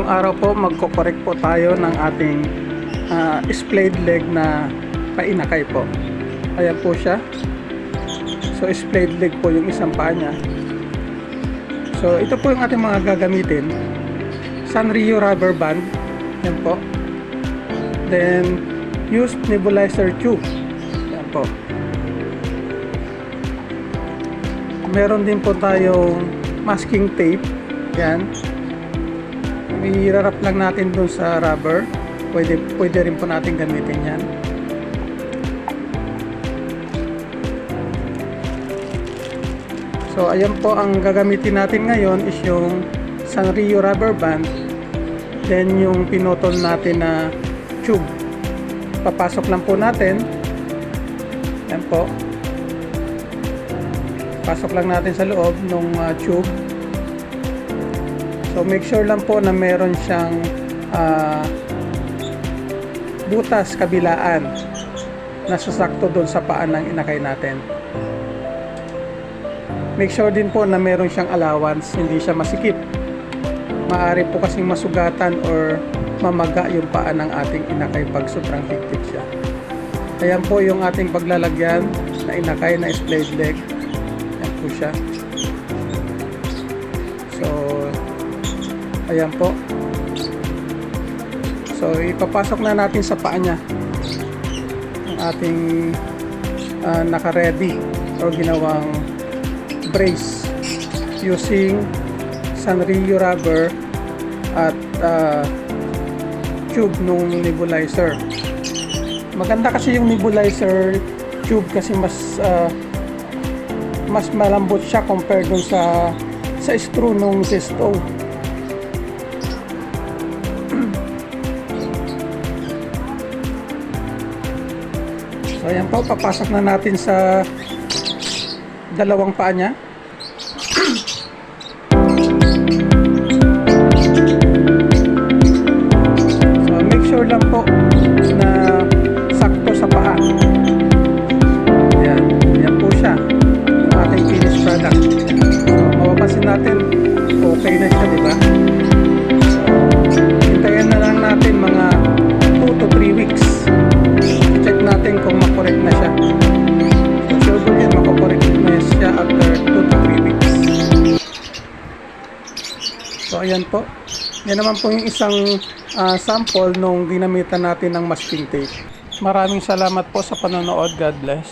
ngayong araw po magko-correct po tayo ng ating splayed leg na painakay po. Ayan po siya. So splayed leg po yung isang paa niya. So ito po yung ating mga gagamitin. Sanrio rubber band. Ayan po. Then used nebulizer tube. Ayan po. Meron din po tayong masking tape. Ayan. I-wrap lang natin dun sa rubber. Pwede rin po natin gamitin yan. So ayan po, ang gagamitin natin ngayon is yung Sanrio rubber band, then yung pinutol natin na tube. Papasok lang po natin. Ayan po. Pasok lang natin sa loob ng tube. So make sure lang po na meron siyang butas kabilaan na sasakto doon sa paa ng inakay natin. Make sure din po na meron siyang allowance, hindi siya masikip. Maaari po kasing masugatan or mamaga yung paa ng ating inakay pag sobrang higpit siya. Ayan po yung ating paglalagyan na inakay na splayed leg. Ayan po siya. So ayan po. So ipapasok na natin sa paa niya ang ating naka-ready o ginawang brace using Sanrio rubber at tube nung nebulizer. Maganda kasi yung nebulizer tube kasi mas malambot siya compared dun sa screw nung Zesto. So ayan po, papasok na natin sa dalawang paa niya. So make sure lang po na sakto sa paa. Ayan, ayan po siya, yung ating finished product. So mapapansin natin, okay na siya, diba? So hintayin na lang natin mga 2 to 3 weeks. Check natin kung makorek na siya. So sure yun, makorek na siya after 2 to 3 weeks. So ayan po. Yan naman po yung isang sample nung ginamitan natin ng masking tape. Maraming salamat po sa panonood. God bless.